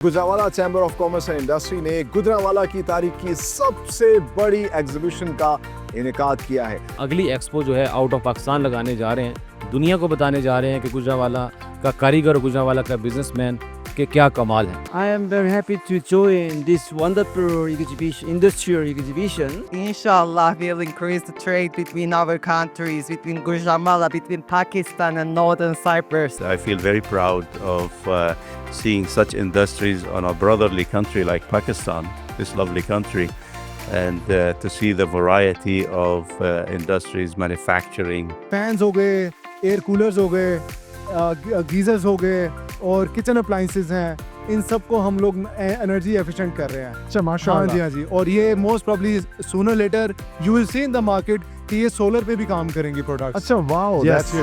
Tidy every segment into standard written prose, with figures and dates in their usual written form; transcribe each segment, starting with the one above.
Gujranwala chamber of commerce and industry ने गुजरांवाला की तारीख की सबसे बड़ी एग्जीबिशन का इनेकाद किया है। अगली एक्सपो जो है आउट ऑफ पाकिस्तान लगाने जा रहे हैं, दुनिया को बताने जा रहे हैं कि गुजरांवाला का कारीगर और गुजरांवाला का बिजनेसमैन के क्या कमाल है। I am very happy to join this wonderful exhibition, industrial exhibition. Inshallah, we'll increase the trade between our countries, between Guatemala, between Pakistan and Northern Cyprus. I feel very proud of seeing such industries on a brotherly country like Pakistan, this lovely country, and to see the variety of industries, manufacturing. Fans हो गए, air coolers हो गए, geysers हो गए और kitchen appliances हैं, इन सब को हम लोग एनर्जी एफिशिएंट कर रहे हैं। अच्छा माशाल्लाह। हाँ जी हाँ जी, और ये most probably sooner later you will see in the market कि ये सोलर पे भी काम करेंगे प्रोडक्ट्स। अच्छा वाओ, Yes.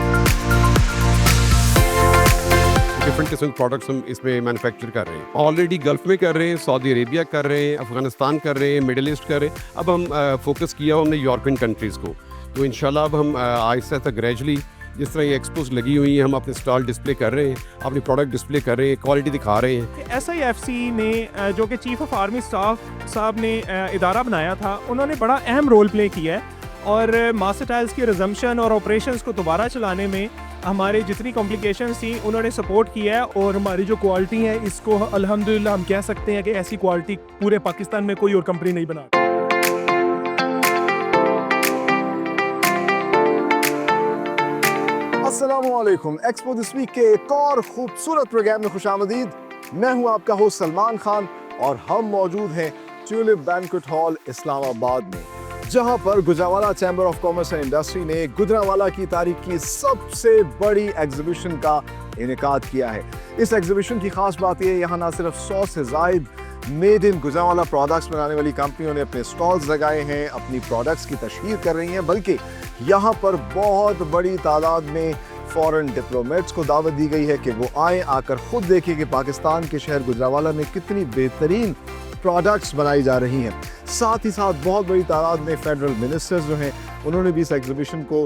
डिफरेंट किस्म के प्रोडक्ट्स हम इसमें मैन्युफैक्चर कर रहे हैं। ऑलरेडी गल्फ में कर रहे हैं, सऊदी अरेबिया कर रहे हैं, अफगानिस्तान कर रहे हैं, मिडिल ईस्ट कर रहे हैं। अब हम फोकस किया हमने यूरोपियन कंट्रीज़ को, तो इंशाल्लाह अब हम आहिस्ता आहिस्ता ग्रेजुअली जिस तरह ये एक्सपोज लगी हुई हैं, हम अपने स्टॉल डिस्प्ले कर रहे हैं, अपनी प्रोडक्ट डिस्प्ले कर रहे हैं, क्वालिटी दिखा रहे हैं। SIFC ने जो कि चीफ ऑफ आर्मी स्टाफ साहब ने इदारा बनाया था, उन्होंने बड़ा अहम रोल प्ले किया है और मास्टर टाइल्स की रिजम्पशन और ऑपरेशंस को दोबारा चलाने में हमारे जितनी कॉम्प्लिकेशंस थी उन्होंने सपोर्ट किया है और हमारी जो क्वालिटी है इसको अल्हम्दुलिल्लाह हम कह सकते हैं कि ऐसी क्वालिटी पूरे पाकिस्तान में कोई और कंपनी नहीं बना। अस्सलामुअलैकुम। एक्सपो दिस वीक के एक और खूबसूरत प्रोग्राम में खुशामदीद। मैं हूं आपका होस्ट सलमान खान और हम मौजूद हैं ट्यूलिप बैंक्वेट हॉल इस्लामाबाद में, जहां पर Gujranwala chamber of commerce and industry ने गुजरांवाला की तारीख की सबसे बड़ी एग्जीबिशन का इनेकाद किया है। इस एग्जीबिशन की खास बात यह है, यहाँ ना सिर्फ 100 से ज़ायद मेड इन गुजरांवाला प्रोडक्ट्स बनाने वाली कंपनियों ने अपने स्टॉल्स लगाए हैं, अपनी प्रोडक्ट्स की तशहीर कर रही हैं, बल्कि यहाँ पर बहुत बड़ी तादाद में फॉरेन डिप्लोमेट्स को दावत दी गई है कि वो आए, आकर खुद देखें कि पाकिस्तान के शहर गुजरांवाला में कितनी बेहतरीन प्रोडक्ट्स बनाई जा रही हैं। साथ ही साथ बहुत बड़ी तादाद में फेडरल मिनिस्टर्स जो हैं उन्होंने भी इस एग्जीबिशन को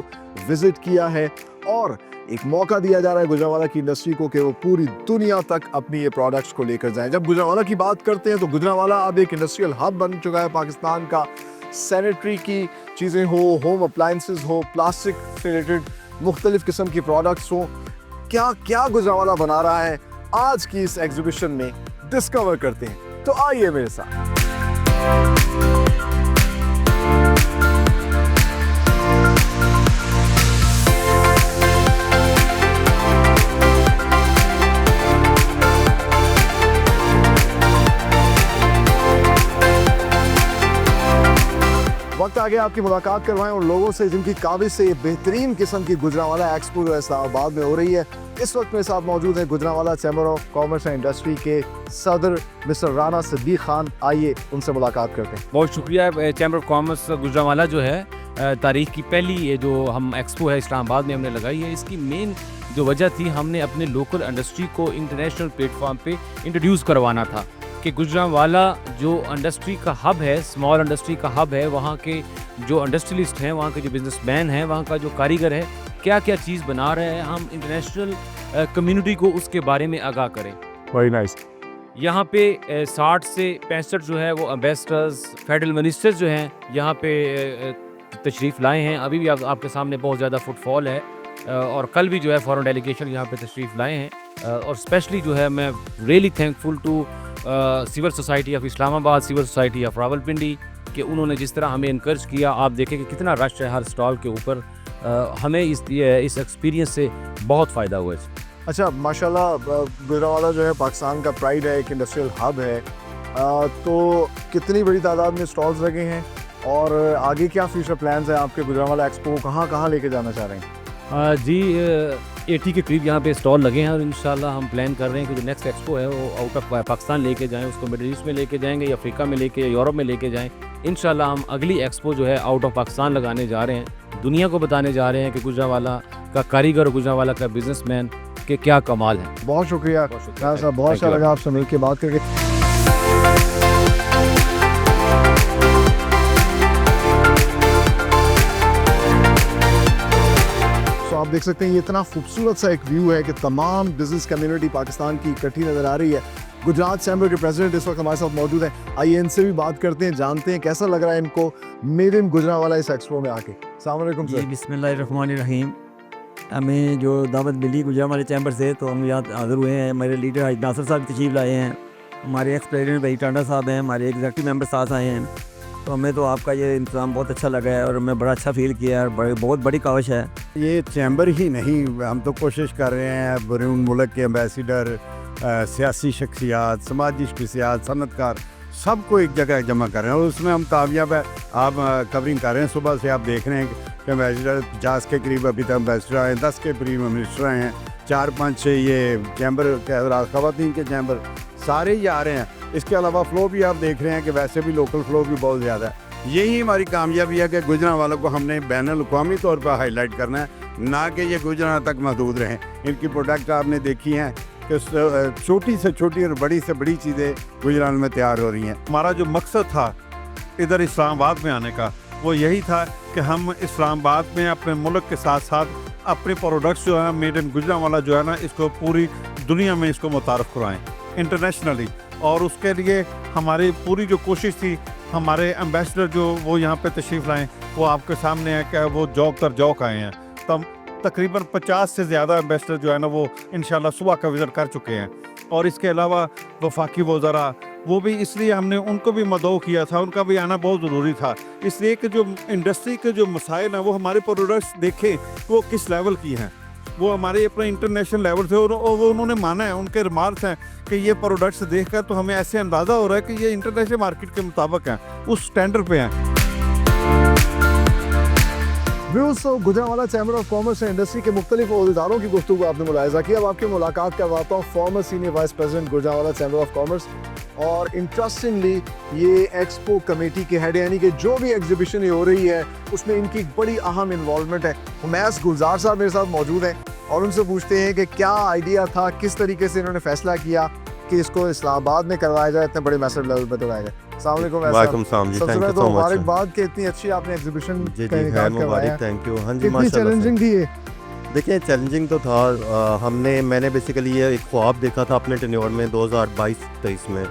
विजिट किया है और एक मौका दिया जा रहा है गुजरांवाला की इंडस्ट्री को कि वो पूरी दुनिया तक अपनी ये प्रोडक्ट्स को लेकर जाएं। जब गुजरांवाला की बात करते हैं तो गुजरांवाला अब एक इंडस्ट्रियल हब बन चुका है पाकिस्तान का। सैनिटरी की चीज़ें हो, होम अप्लाइंसेस हो, प्लास्टिक से रिलेटेड मुख्तलिफ किस्म की प्रोडक्ट्स हो, क्या क्या गुजरांवाला बना रहा है आज की इस एग्जीबिशन में डिस्कवर करते हैं। तो आइए मेरे साथ। वक्त आ गया आपकी मुलाकात करवाएं उन लोगों से जिनकी काबिज से ये बेहतरीन किस्म की गुजरांवाला एक्सपो जो है इस्लामाबाद में हो रही है। इस वक्त मेरे साथ मौजूद है Gujranwala chamber of commerce and industry के सदर मिस्टर राना सिद्दीक खान। आइए उनसे मुलाकात करते हैं। बहुत शुक्रिया। चैम्बर ऑफ कॉमर्स गुजरांवाला जो है तारीख की पहली ये जो हम एक्सपो है इस्लामाबाद में हमने लगाई है, इसकी मेन जो वजह थी हमने अपने लोकल इंडस्ट्री को इंटरनेशनल प्लेटफॉर्म पे इंट्रोड्यूस करवाना था कि गुजरांवाला जो इंडस्ट्री का हब है, स्मॉल इंडस्ट्री का हब है, वहाँ के जो इंडस्ट्रियलिस्ट हैं, वहाँ के जो बिजनेसमैन हैं, वहाँ का जो कारीगर है, क्या क्या चीज़ बना रहे हैं, हम इंटरनेशनल कम्युनिटी को उसके बारे में आगाह करें। Very nice. यहाँ पे 60 से 65 जो है वो एम्बेसडर्स, फेडरल मिनिस्टर्स जो हैं यहाँ पे तशरीफ़ लाए हैं। अभी भी आपके सामने बहुत ज़्यादा फुटफॉल है और कल भी जो है फॉरेन डेलीगेशन यहाँ पे तशरीफ़ लाए हैं और स्पेशली जो है मैं really thankful to civil society of Islamabad, civil society of Rawalpindi कि उन्होंने जिस तरह हमें इनकरेज किया। आप देखें कि कितना रश है हर स्टॉल के ऊपर। हमें इस एक्सपीरियंस से बहुत फ़ायदा हुआ है। अच्छा माशाल्लाह, गुजरांवाला जो है पाकिस्तान का प्राइड है, एक इंडस्ट्रियल हब है, तो कितनी बड़ी तादाद में स्टॉल्स लगे हैं और आगे क्या फ्यूचर प्लान्स हैं आपके? गुजरांवाला एक्सपो को कहाँ कहाँ लेके जाना चाह रहे हैं? जी 80 के करीब यहाँ पे स्टॉल लगे हैं और इंशाल्लाह हम प्लान कर रहे हैं कि जो नेक्स्ट एक्सपो है वो आउट ऑफ पाकिस्तान लेके जाएं, उसको मिडिल ईस्ट में लेके जाएंगे या अफ्रीका में लेके या यूरोप में लेके जाएं। इंशाल्लाह हम अगली एक्सपो जो है आउट ऑफ पाकिस्तान लगाने जा रहे हैं, दुनिया को बताने जा रहे हैं कि गुजरांवाला का कारीगर और गुजरांवाला का बिजनेसमैन के क्या कमाल है। बहुत शुक्रिया साहब, बहुत अच्छा लगा आपसे मिलकर बात करके। आप देख सकते हैं ये इतना खूबसूरत सा एक व्यू है कि तमाम बिजनेस कम्युनिटी पाकिस्तान की इकट्ठी नज़र आ रही है गुजरात चैम्बर के प्रेसिडेंट इस वक्त हमारे साथ मौजूद हैं। आइए इनसे भी बात करते हैं, जानते हैं कैसा लग रहा है इनको मेड इन गुजरांवाला इस एक्सपो में आके। अस्सलाम वालेकुम जी सर। बिस्मिल्लाहिर्रहमानिर्रहीम। हमें जो दावत मिली गुजरांवाला चैम्बर से, तो हम यहाँ हाज़िर हुए हैं। हमारे लीडर हाजी नासिर साहब तशरीफ़ लाए हैं, हमारे एक्स प्रेसिडेंट भाई टांडा साहब हैं, हमारे एग्जीक्यूटिव मेंबर साथ आए हैं। तो हमें तो आपका ये इंतज़ाम बहुत अच्छा लगा है और हमें बड़ा अच्छा फील किया है। बहुत बड़ी काविश है। ये चैम्बर ही नहीं, हम तो कोशिश कर रहे हैं बैरून मुल्क के एम्बेसडर, सियासी शख्सियात, समाजी शख्सियात, सनतकार, सबको एक जगह जमा कर रहे हैं और उसमें हम कामयाब है। आप कवरिंग कर रहे हैं, सुबह से आप देख रहे हैं कि एम्बेसडर 50 के करीब अभी तक एम्बेसडर आए, 10 के करीब मिनिस्टर आए हैं, 4-5 ये चैम्बर के ख़वातीन के चैम्बर सारे ही आ रहे हैं। इसके अलावा फ़्लो भी आप देख रहे हैं कि वैसे भी लोकल फ़्लो भी बहुत ज़्यादा है। यही हमारी कामयाबी है कि गुजरांवालों को हमने बैनुल-अक़वामी तौर पर हाईलाइट करना है, ना कि ये गुजरां तक महदूद रहें। इनकी प्रोडक्ट आपने देखी हैं कि छोटी से छोटी और बड़ी से बड़ी चीज़ें गुजरात में तैयार हो रही हैं। हमारा जो मकसद था इधर इस्लामाबाद में आने का, वो यही था कि हम इस्लामाबाद में अपने मुल्क के साथ साथ अपने प्रोडक्ट्स जो है मेड इन गुजरांवाला जो है ना, इसको पूरी दुनिया में इसको मुतारफ़ कराएँ इंटरनेशनली। और उसके लिए हमारी पूरी जो कोशिश थी, हमारे एम्बेसडर जो वो यहाँ पे तशरीफ़ लाएँ, वो आपके सामने है कि वो जौक तर जौक आए हैं। तब तकरीबन 50 से ज़्यादा एम्बेसडर जो है ना, वो इंशाल्लाह सुबह का विज़िट कर चुके हैं। और इसके अलावा वफाकी वज़रा, वो भी इसलिए हमने उनको भी मदऊ किया था, उनका भी आना बहुत ज़रूरी था, इसलिए कि जो इंडस्ट्री के जो मसाइल हैं वो हमारे प्रोडक्ट्स देखें वो किस लेवल की हैं। वो हमारे अपने इंटरनेशनल लेवल से और वो उन्होंने माना है, उनके रिमार्क्स हैं कि ये प्रोडक्ट्स देखकर तो हमें ऐसे अंदाज़ा हो रहा है कि ये इंटरनेशनल मार्केट के मुताबिक हैं, उस स्टैंडर्ड पे हैं। व्यूअर्स, तो Gujranwala chamber of commerce and industry के मुख्तलिफ अहदेदारों की गुफ्तगू आपने मुलाहिजा की। अब आपकी मुलाकात करवाता हूँ farmer senior vice president Gujranwala chamber of commerce. और इंटरेस्टिंगली ये एक्सपो कमेटी के हेड, यानी कि जो भी एग्जीबिशन हो रही है उसमें इनकी बड़ी अहम इन्वॉल्वमेंट है। उमैस गुलजार साहब मेरे साथ मौजूद हैं और उनसे पूछते हैं कि क्या आइडिया था, किस तरीके से इन्होंने फैसला किया कि इसको इस्लामाबाद में करवाया जाए, इतने बड़े मैसेज लेवल पर करवाया जाए। वालेकुम सलाम जी, थैंक यू सो मच। मुबारकबाद कि इतनी अच्छी आपने एग्जीबिशन जी मुबारक, थैंक यू। हाँ जी, कितनी चैलेंजिंग थी ये? देखिए चैलेंजिंग तो था। मैंने बेसिकली ये एक ख्वाब देखा था अपने टेन्योर में 2022-23 में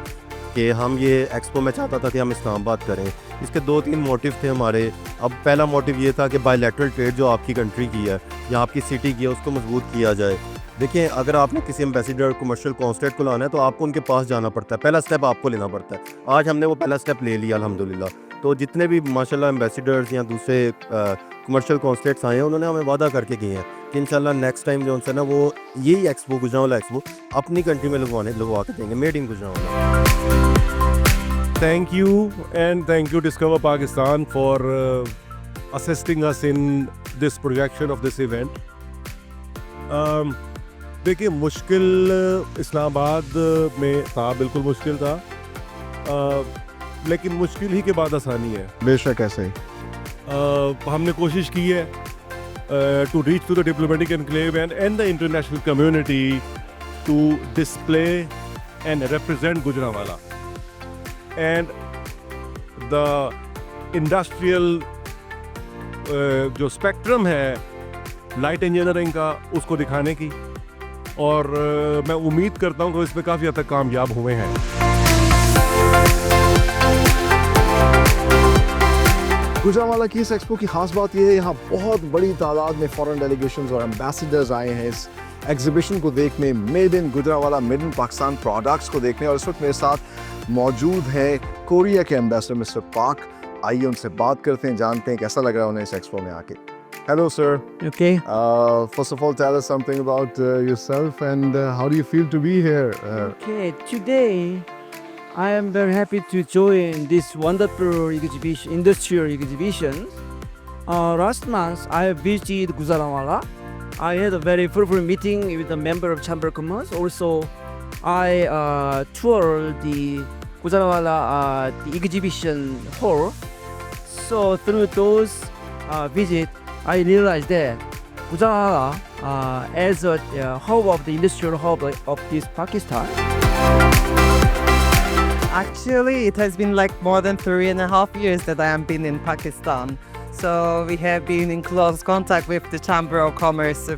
कि हम ये एक्सपो में चाहता था कि हम इस्लामाबाद करें। इसके 2-3 मोटिव थे हमारे। अब पहला मोटिव ये था कि बायलैटरल ट्रेड जो आपकी कंट्री की है या आपकी सिटी की है उसको मजबूत किया जाए। देखिए, अगर आपने किसी एम्बेसडर कमर्शियल कॉन्सुलेट को लाना है तो आपको उनके पास जाना पड़ता है, पहला स्टेप आपको लेना पड़ता है। आज हमने वो पहला स्टेप ले लिया अल्हम्दुलिल्लाह। तो जितने भी माशाल्लाह एम्बेसडर्स या दूसरे कमर्शियल कॉन्सुलेट्स आए हैं, उन्होंने हमें वादा करके किए हैं कि इंशाल्लाह नेक्स्ट टाइम जो उनसे ना वो यही एक्सपो गुजरांवाला एक्सपो अपनी कंट्री में लगवा के देंगे, made in Gujranwala. Thank you and thank you Discover Pakistan for assisting us in this projection of this event. देखिए, मुश्किल इस्लामाबाद में था, बिल्कुल मुश्किल था, लेकिन मुश्किल ही के बाद आसानी है। बेशक ऐसे ही हमने कोशिश की है to reach to the diplomatic enclave and the international community to display and represent Gujranwala. And the industrial जो स्पेक्ट्रम है लाइट इंजीनियरिंग का, उसको दिखाने की, और मैं उम्मीद करता हूँ कि इसमें काफ़ी हद तक कामयाब हुए हैं। गुजरांवाला की इस एक्सपो की खास बात यह है, यहाँ बहुत बड़ी तादाद में फॉरेन डेलीगेशंस और एम्बेसडर्स आए हैं इस एग्जीबिशन को देखने, made in Gujranwala, made in Pakistan products को देखने। और इस वक्त मेरे साथ मौजूद है कोरिया के एम्बेसडर मिस्टर पाक। आइए उनसे बात करते हैं, जानते हैं कैसा लग रहा है उन्हें इस एक्सपो में आके। Hello sir. Okay. First of all, tell us something about yourself and how do you feel to be here? Okay, today I am very happy to join this wonderful exhibition, industrial exhibition. Last month I visited Gujaranwala. I had a very fruitful meeting with a member of Chamber of Commerce. Also, I toured the Gujaranwala the exhibition hall. So through those visits, I realized that Gujaranwala as a hub of the industrial hub of this Pakistan. Actually, it has been like more than 3.5 years that I have been in Pakistan. So we have been in close contact with the Chamber of Commerce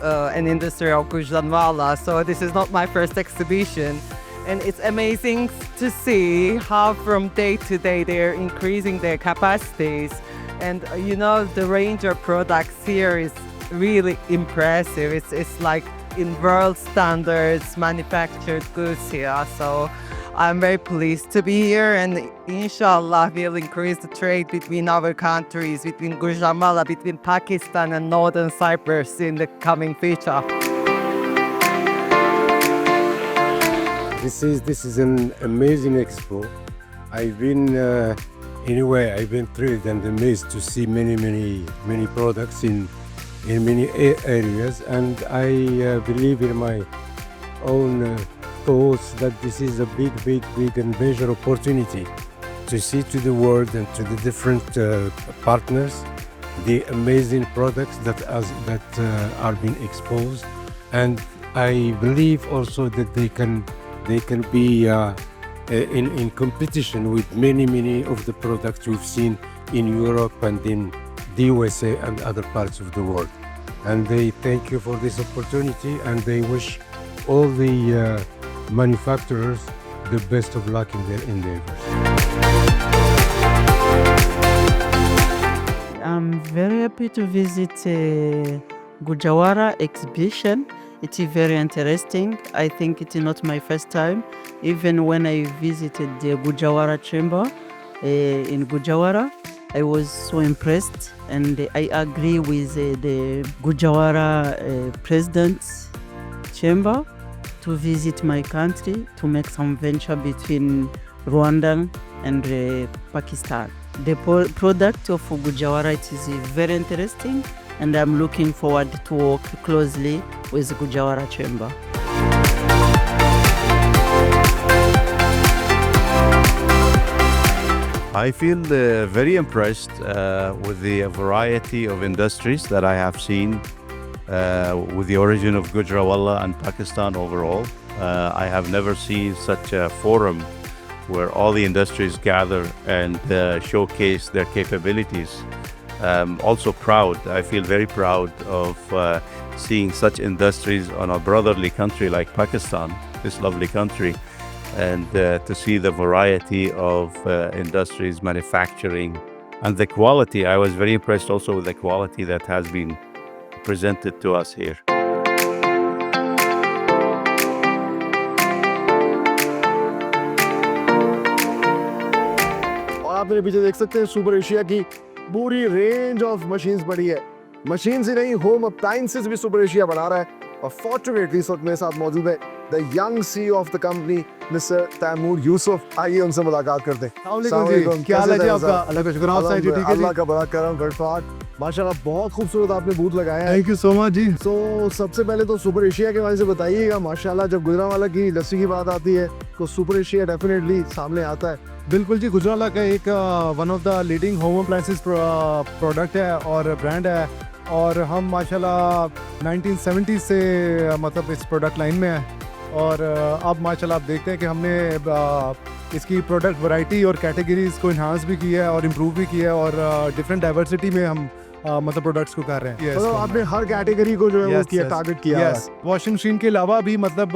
and Industry of Gujaranwala. So this is not my first exhibition. And it's amazing to see how from day to day they're increasing their capacities. And you know, the range of products here is really impressive. It's like in world standards manufactured goods here. So I'm very pleased to be here, and inshallah we'll increase the trade between our countries, between Guatemala, between Pakistan and Northern Cyprus in the coming future. This is an amazing expo. I've been I've been thrilled and amazed to see many products in many areas, and I believe in my own thoughts that this is a big and major opportunity to see to the world and to the different partners the amazing products that are being exposed, and I believe also that they can be in competition with many of the products we've seen in Europe and in the USA and other parts of the world. And they thank you for this opportunity, and they wish all the manufacturers the best of luck in their endeavors. I'm very happy to visit Gujarat exhibition. It's very interesting. I think it's not my first time. Even when I visited the Gujarat chamber in Gujarat, I was so impressed, and I agree with the Gujarat president's chamber to visit my country to make some venture between Rwanda and Pakistan. The product of Gujarat is very interesting, and I'm looking forward to work closely with the Gujarat chamber. I feel very impressed with the variety of industries that I have seen with the origin of Gujranwala and Pakistan overall. I have never seen such a forum where all the industries gather and showcase their capabilities. Also proud, I feel very proud of seeing such industries on a brotherly country like Pakistan, this lovely country, and to see the variety of industries, manufacturing, and the quality. I was very impressed also with the quality that has been presented to us here. और आप मेरे पीछे देख सकते हैं super Asia की पूरी range of machines बनी है। मशीन्स ही नहीं, होम अप्लायंसेस भी सुपर एशिया बना रहा है। और फॉर्चुनेटली इस वक्त मेरे साथ मौजूद है the young CEO of the company mister Taimur Yousuf. आइए उनसे मुलाकात करते हैं। अस्सलाम वालेकुम, क्या हाल है जी आपका? अल्लाह का शुक्र, आप साइड ठीक है जी? अल्लाह का बड़ा करम गड़फाट, माशाल्लाह बहुत खूबसूरत आपने बूथ लगाया है। थैंक यू सो मच जी। तो सबसे पहले तो सुपर एशिया के बारे से बताइएगा। माशाल्लाह जब गुजरांवाला की इंडस्ट्री की बात आती है तो सुपर एशिया डेफिनेटली सामने आता है। बिल्कुल जी, गुजरांवाला का एक one of the leading home appliances product है और ब्रांड है, और हम माशाल्लाह 1970 से मतलब इस प्रोडक्ट लाइन में है। और अब माशाल्लाह आप देखते हैं कि हमने इसकी प्रोडक्ट वैरायटी और कैटेगरीज को इन्हांस भी किया है और इम्प्रूव भी किया है, और डिफरेंट डाइवर्सिटी में हम मतलब प्रोडक्ट्स को कर रहे हैं। मतलब आपने हर कैटेगरी को जो है वो किया, टारगेट किया है। वॉशिंग मशीन के अलावा भी मतलब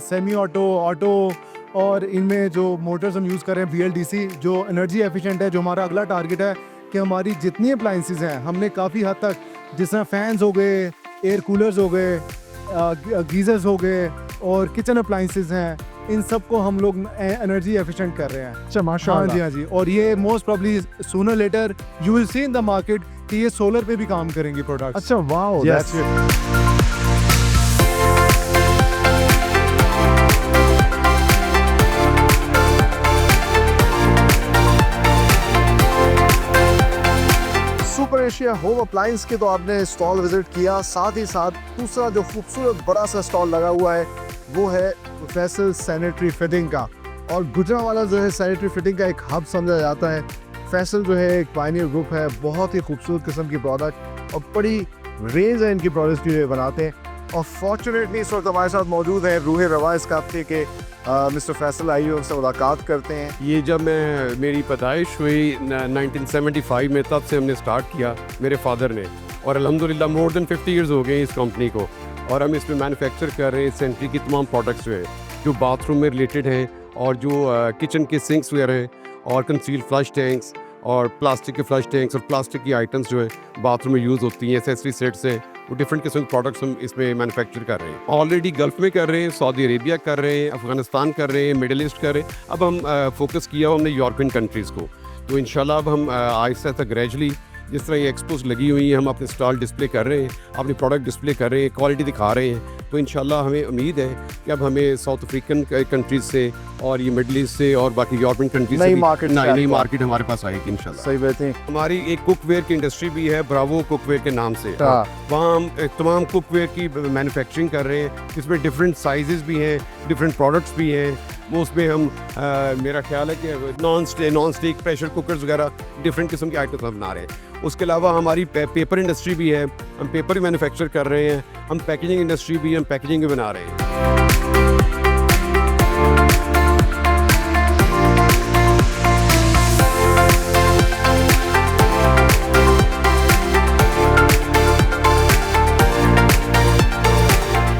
सेमी ऑटो, ऑटो, और इनमें जो मोटर्स हम यूज़ कर रहे हैं BLDC, जो एनर्जी एफिशिएंट है। जो हमारा अगला टारगेट है कि हमारी जितनी अप्लायंसेस हैं हमने काफ़ी हद तक, जिस तरह फैंस हो गए, एयर कूलर्स हो गए, गीजर्स हो गए और किचन अप्लायंसेस हैं, इन सब को हम लोग एनर्जी एफिशिएंट कर रहे हैं। अच्छा माशाल्लाह। हाँ जी, हाँ जी। और ये most probably sooner later you will see in the market कि ये सोलर पे भी काम करेंगे प्रोडक्ट। अच्छा wow, that's it. Super Asia home appliance के तो आपने स्टॉल विजिट किया, साथ ही साथ दूसरा जो खूबसूरत बड़ा सा स्टॉल लगा हुआ है वो है फैसल सैनिटरी फिटिंग का। और गुजरांवाला जो है सैनिटरी फिटिंग का एक हब समझा जाता है। फैसल जो है एक पायनियर ग्रुप है, बहुत ही खूबसूरत किस्म की प्रोडक्ट और बड़ी रेंज है इनकी प्रोडक्ट्स की जो बनाते हैं। और फॉर्चुनेटली इस वक्त हमारे साथ मौजूद है रूह रवा इस काफ़े के मिस्टर फैसल। आइए उनसे मुलाकात करते हैं। ये जब मेरी पैदाइश हुई 1975 में, तब से हमने स्टार्ट किया मेरे फादर ने, और अल्हम्दुलिल्लाह मोर देन 50 इयर्स हो गए इस कंपनी को, और हम इसमें मैन्युफैक्चर कर रहे हैं सेंट्री की तमाम प्रोडक्ट्स जो है। जो बाथरूम में रिलेटेड हैं और जो किचन के सिंक्स वगैरह हैं और कंसील फ्लश टैंक्स और प्लास्टिक के फ्लश टैंक्स और प्लास्टिक की आइटम्स जो है बाथरूम में यूज़ होती हैं, एसेसरी सेट्स हैं, वो डिफरेंट किस्म के प्रोडक्ट्स हम इसमें मैन्युफैक्चर कर रहे हैं। ऑलरेडी गल्फ़ में कर रहे हैं, सऊदी अरेबिया कर रहे हैं, अफ़गानिस्तान कर रहे हैं, मिडल ईस्ट कर रहे हैं। अब हम फोकस किया हमने यूरोपियन कंट्रीज़ को, तो इंशाल्लाह अब हम आहिस्ता आहिस्ता ग्रेजुअली जिस तरह ये एक्सपोज लगी हुई है हम अपने स्टॉल डिस्प्ले कर रहे हैं, अपनी प्रोडक्ट डिस्प्ले कर रहे हैं, क्वालिटी दिखा रहे हैं, तो इंशाल्लाह हमें उम्मीद है कि अब हमें साउथ अफ्रीकन कंट्रीज से और ये मिडल ईस्ट से और बाकी यूरोपियन कंट्रीज से नई मार्केट हमारे पास आएगी इंशाल्लाह। सही बात है। हमारी एक कुकवेयर की इंडस्ट्री भी है, ब्रावो कुकवेयर के नाम से। वहाँ हम तमाम कुकवेयर की मैन्युफैक्चरिंग कर रहे हैं, इसमें डिफरेंट साइजेस भी हैं, डिफरेंट प्रोडक्ट्स भी हैं। वो उसमें हम मेरा ख्याल है कि नॉन स्टिक प्रेशर कुकर्स वगैरह डिफरेंट किस्म के आइटम्स हम बना रहे हैं। उसके अलावा हमारी पेपर इंडस्ट्री भी है, हम पेपर भी मैन्युफैक्चर कर रहे हैं। हम पैकेजिंग इंडस्ट्री भी, हम पैकेजिंग भी बना रहे हैं।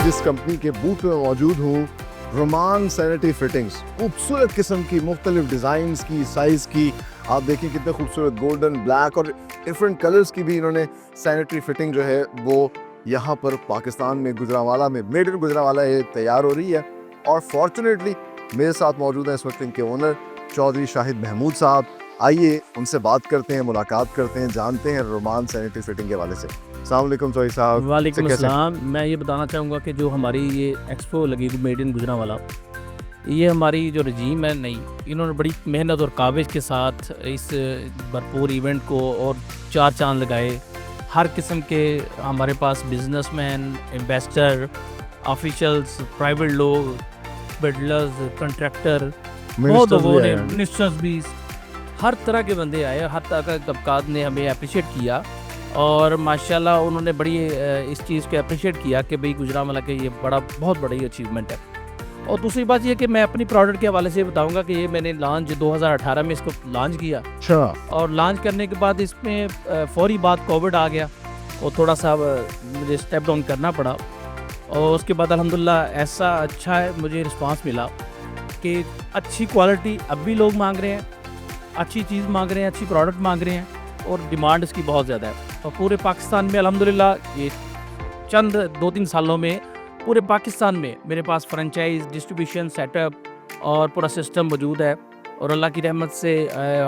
जिस कंपनी के बूथ में मौजूद हूँ, रोमान सैनिटरी फिटिंग्स, खूबसूरत किस्म की मुख्तलिफ डिज़ाइंस की, साइज़ की, आप देखिए कितने खूबसूरत गोल्डन, ब्लैक और डिफरेंट कलर्स की भी इन्होंने सैनिटरी फिटिंग जो है वो यहाँ पर पाकिस्तान में गुजरांवाला में, मेड इन गुजरांवाला ये तैयार हो रही है। और फॉर्चुनेटली मेरे साथ मौजूद हैं इस वक्त इनके ओनर चौधरी शाहिद महमूद साहब। आइए उनसे बात करते हैं, मुलाकात करते हैं, जानते हैं रोमान सैनिटरी फिटिंग के हवाले से। अस्सलाम वालेकुम चौधरी साहब। वालेकुम अस्सलाम। मैं ये बताना चाहूँगा कि जो हमारी ये एक्सपो लगी मेड इन गुजरांवाला, ये हमारी जो रजीम है नई, इन्होंने बड़ी मेहनत और काबिज के साथ इस भरपूर इवेंट को और चार चांद लगाए। हर किस्म के हमारे पास बिजनेसमैन, इन्वेस्टर, ऑफिशियल्स, प्राइवेट लोग, बिल्डर्स, कंट्रैक्टर, बहुत लोगों ने, मिनिस्टर्स भी, हर तरह के बंदे आए, हर तरह का तबकात ने हमें अप्रिशिएट किया। और माशाल्लाह उन्होंने बड़ी इस चीज़ को अप्रिशिएट किया कि भाई गुजरांवाला के ये बहुत बड़ी अचीवमेंट है। और दूसरी बात ये कि मैं अपनी प्रोडक्ट के हवाले से बताऊंगा कि ये मैंने लॉन्च 2018 में इसको लॉन्च किया। अच्छा। और लॉन्च करने के बाद इसमें फौरी बाद कोविड आ गया और थोड़ा सा मुझे स्टेप डाउन करना पड़ा। और उसके बाद अल्हम्दुलिल्लाह ऐसा अच्छा है, मुझे रिस्पांस मिला कि अच्छी क्वालिटी अब भी लोग मांग रहे हैं, अच्छी चीज़ मांग रहे हैं, अच्छी प्रोडक्ट मांग रहे हैं और डिमांड इसकी बहुत ज़्यादा है। और पूरे पाकिस्तान में अल्हम्दुलिल्लाह ये चंद 2-3 सालों में पूरे पाकिस्तान में मेरे पास फ्रेंचाइज, डिस्ट्रीब्यूशन, सेटअप और पूरा सिस्टम मौजूद है। और अल्लाह की रहमत से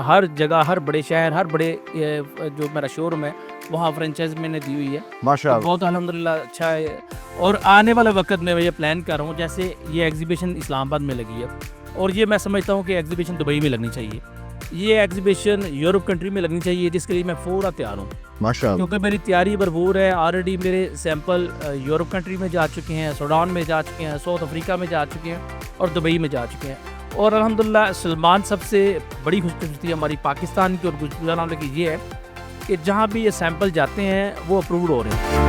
हर जगह, हर बड़े शहर, हर बड़े जो मेरा शोरूम है वहाँ फ्रेंचाइज मैंने दी हुई है माशाअल्लाह। तो बहुत अल्हम्दुलिल्लाह अच्छा है। और आने वाले वक्त में मैं ये प्लान कर रहा हूँ, जैसे ये एग्जीबिशन इस्लामाबाद में लगी है और ये मैं समझता हूँ कि एग्जीबिशन दुबई में लगनी चाहिए, ये एग्जीबिशन यूरोप कंट्री में लगनी चाहिए, जिसके लिए मैं पूरा तैयार हूँ माशाअल्लाह। क्योंकि मेरी तैयारी भरपूर है। ऑलरेडी मेरे सैंपल यूरोप कंट्री में जा चुके हैं, सूडान में जा चुके हैं, साउथ अफ्रीका में जा चुके हैं और दुबई में जा चुके हैं। और अल्हम्दुलिल्लाह सलमान सबसे बड़ी खुशकिस्मती हमारी पाकिस्तान की और गुजरांवाला की ये है कि जहाँ भी ये सैंपल जाते हैं वो अप्रूव हो रहे हैं।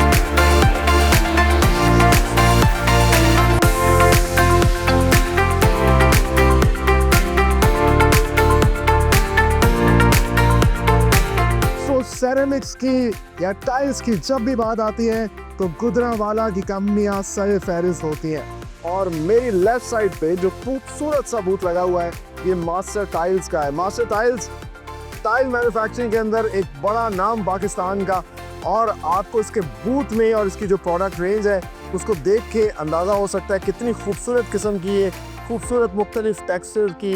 सेरेमिक्स की या टाइल्स की जब भी बात आती है तो गुजरांवाला की कंपनियां सर फहरिस्त होती हैं। और मेरी लेफ्ट साइड पे जो खूबसूरत सा बूथ लगा हुआ है ये मास्टर टाइल्स का है। मास्टर टाइल्स टाइल मैन्युफैक्चरिंग के अंदर एक बड़ा नाम पाकिस्तान का, और आपको इसके बूथ में और इसकी जो प्रोडक्ट रेंज है उसको देख के अंदाज़ा हो सकता है कितनी खूबसूरत किस्म की ये खूबसूरत मुख्तलिफ टेक्सचर की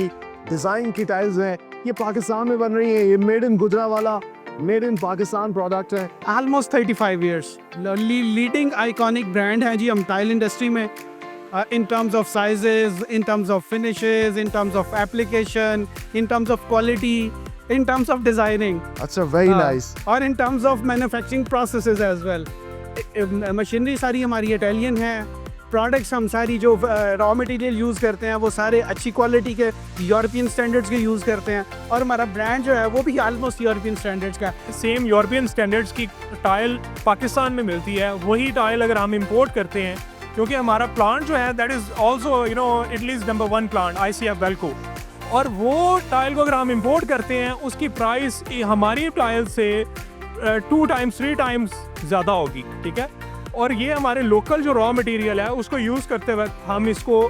डिज़ाइन की टाइल्स हैं। ये पाकिस्तान में बन रही है, ये made in Gujranwala, made in Pakistan product है। Almost 35 years leading iconic brand है जी हम टाइल इंडस्ट्री में, in terms of sizes, in terms of finishes, in terms of application, in terms of quality, in terms of designing. अच्छा, very nice. और in terms of manufacturing processes as well. Machinery सारी हमारी Italian है, products हम सारी जो raw material use करते हैं वो सारे अच्छी क्वालिटी के यूरोपियन स्टैंडर्ड्स के यूज़ करते हैं। और हमारा ब्रांड जो है वो भी ऑलमोस्ट यूरोपियन स्टैंडर्ड्स का। सेम यूरोपियन स्टैंडर्ड्स की टाइल पाकिस्तान में मिलती है, वही टाइल अगर हम इंपोर्ट करते हैं, क्योंकि हमारा प्लांट जो है that is also Italy's number 1 plant ICF वेल्को, और वो टाइल को अगर हम इंपोर्ट करते हैं उसकी प्राइस हमारी टाइल से 2 टाइम्स 3 टाइम्स ज़्यादा होगी। ठीक है, और ये हमारे लोकल जो रॉ मटेरियल है उसको यूज़ करते वक्त हम इसको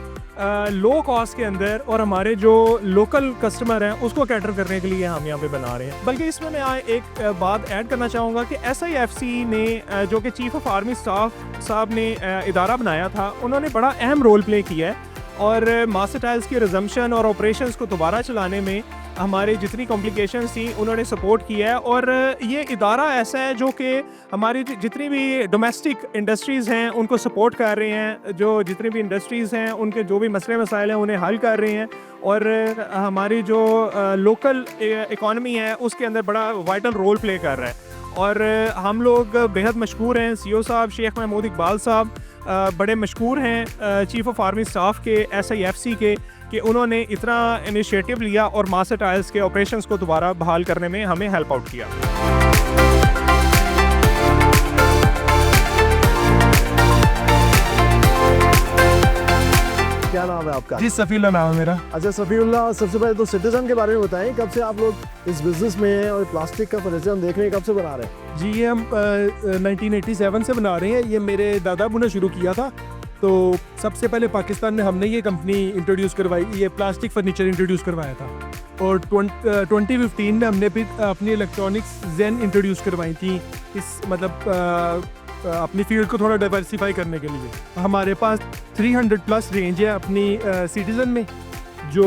लो कॉस्ट के अंदर और हमारे जो लोकल कस्टमर हैं उसको कैटर करने के लिए हम यहाँ पे बना रहे हैं। बल्कि इसमें मैं एक बात ऐड करना चाहूँगा कि SIFC ने जो कि चीफ ऑफ आर्मी स्टाफ साहब ने इदारा बनाया था, उन्होंने बड़ा अहम रोल प्ले किया है और मास्टर टाइल्स की रिजम्पशन और ऑपरेशंस को दोबारा चलाने में हमारे जितनी कॉम्प्लिकेशंस थी उन्होंने सपोर्ट किया है। और ये इदारा ऐसा है जो कि हमारी जितनी भी डोमेस्टिक इंडस्ट्रीज़ हैं उनको सपोर्ट कर रहे हैं, जो जितनी भी इंडस्ट्रीज़ हैं उनके जो भी मसले मसाइल हैं उन्हें हल कर रहे हैं और हमारी जो लोकल इकॉनमी है उसके अंदर बड़ा वाइटल रोल प्ले कर रहा है। और हम लोग बेहद मशहूर हैं, CEO साहब शेख महमूद इकबाल साहब बड़े मशहूर हैं चीफ ऑफ आर्मी स्टाफ के SIFC के, कि उन्होंने इतना इनिशिएटिव लिया और मास्टर टाइल्स के ऑपरेशंस को दोबारा बहाल करने में हमें हेल्प आउट किया। क्या नाम है आपका? जी सफ़ीउल्लाह नाम है मेरा। अच्छा सफ़ीउल्लाह, सबसे पहले तो सिटीजन के बारे में बताएं, कब से आप लोग इस बिज़नेस में हैं और प्लास्टिक का फर्नीचर हम देख रहे हैं, कब से बना रहे हैं? जी ये हम 1987 से बना रहे हैं। ये मेरे दादा अबू ने शुरू किया था। तो सबसे पहले पाकिस्तान में हमने ये कंपनी इंट्रोड्यूस करवाई, ये प्लास्टिक फर्नीचर इंट्रोड्यूस करवाया था। और 2015 में हमने भी अपनी इलेक्ट्रॉनिक्स जेन इंट्रोड्यूस करवाई थी, इस मतलब अपनी फील्ड को थोड़ा डाइवर्सिफाई करने के लिए। हमारे पास 300 प्लस रेंज है अपनी सिटीज़न में, जो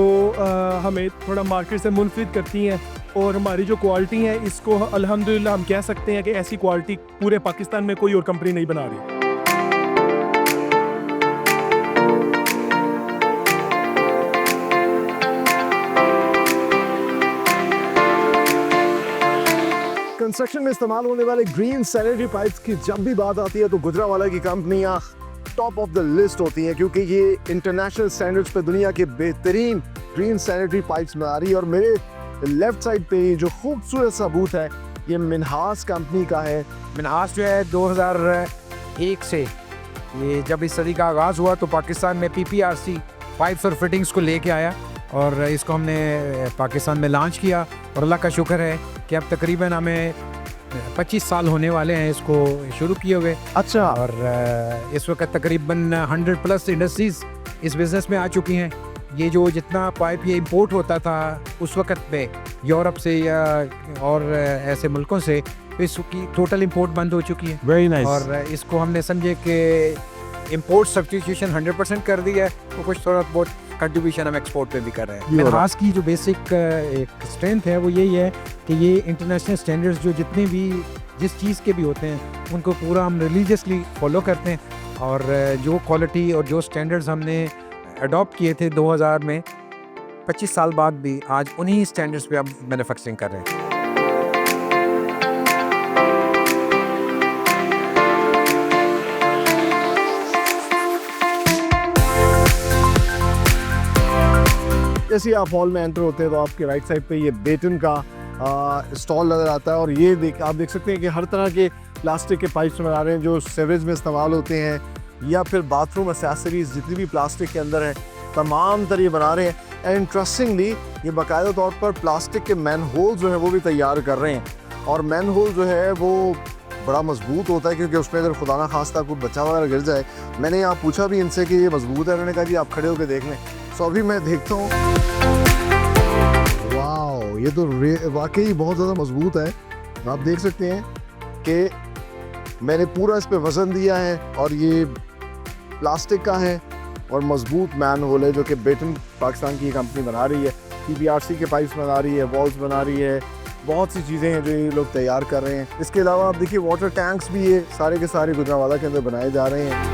हमें थोड़ा मार्केट से मुनफरिद करती हैं। और हमारी जो क्वालिटी है इसको अल्हम्दुलिल्लाह हम कह सकते हैं कि ऐसी क्वालिटी पूरे पाकिस्तान में कोई और कंपनी नहीं बना रही। कंस्ट्रक्शन में इस्तेमाल होने वाले ग्रीन सैनिटरी पाइप्स की जब भी बात आती है तो गुजरांवाला की कंपनियां टॉप ऑफ द लिस्ट होती हैं, क्योंकि ये इंटरनेशनल स्टैंडर्ड्स पे दुनिया के बेहतरीन ग्रीन सैनिटरी पाइप्स बना रही है। और मेरे लेफ्ट साइड पे जो खूबसूरत सा बूथ है ये मिन्हास कंपनी का है। मिन्हास जो है 2001 से, ये जब इस सदी का आगाज़ हुआ तो पाकिस्तान में PPRC पाइप्स और फिटिंग्स को लेके आया और इसको हमने पाकिस्तान में लॉन्च किया। और अल्लाह का शुक्र है कि अब तकरीबन हमें 25 साल होने वाले हैं इसको शुरू किए हुए। अच्छा। और इस वक्त तकरीबन 100 प्लस इंडस्ट्रीज़ इस बिज़नेस में आ चुकी हैं। ये जो जितना पाइप ये इंपोर्ट होता था उस वक्त पे यूरोप से या और ऐसे मुल्कों से, तो इसकी टोटल इंपोर्ट बंद हो चुकी है। Very nice. और इसको हमने समझे कि इंपोर्ट सब्स्टिट्यूशन 100% कर दी है, तो कुछ थोड़ा बहुत कंट्रीब्यूशन हम एक्सपोर्ट पे भी कर रहे हैं। मिन्हास की जो बेसिक एक स्ट्रेंथ है वो यही है कि ये इंटरनेशनल स्टैंडर्ड्स जो जितने भी जिस चीज़ के भी होते हैं उनको पूरा हम रिलीजियसली फॉलो करते हैं। और जो क्वालिटी और जो स्टैंडर्ड्स हमने अडॉप्ट किए थे 2000 में, 25 साल बाद भी आज उन्हीं स्टैंडर्ड्स पे अब मैन्युफैक्चरिंग कर रहे हैं। जैसे आप हॉल में एंटर होते हैं तो आपके राइट साइड पे ये बेटन का स्टॉल नज़र आता है। और ये आप देख सकते हैं कि हर तरह के प्लास्टिक के पाइप्स बना रहे हैं जो सेवेज में इस्तेमाल होते हैं, या फिर बाथरूम एक्सेसरीज जितनी भी प्लास्टिक के अंदर है तमाम तरह ये बना रहे हैं। एंड इंटरेस्टिंगली ये बाकायदा तौर पर प्लास्टिक के मैन होल जो है वो भी तैयार कर रहे हैं। और मैन होल जो है वो बड़ा मजबूत होता है, क्योंकि उसमें अगर खुदा ना खास्ता कोई बच्चा वगैरह गिर जाए। मैंने यहाँ पूछा भी इनसे कि ये मजबूत है, उन्होंने कहा जी आप खड़े होकर देख लें। सो अभी मैं देखता हूँ, वाह ये तो वाकई बहुत ज़्यादा मजबूत है। आप देख सकते हैं कि मैंने पूरा इस पे वज़न दिया है और ये प्लास्टिक का है और मजबूत मैन होल है, जो कि बेटन पाकिस्तान की कंपनी बना रही है। PPRC के पाइप्स बना रही है, वॉल्स बना रही है, बहुत सी चीज़ें हैं जो ये लोग तैयार कर रहे हैं। इसके अलावा आप देखिए वाटर टैंक्स भी ये सारे के सारे गुजरांवाला के अंदर बनाए जा रहे हैं।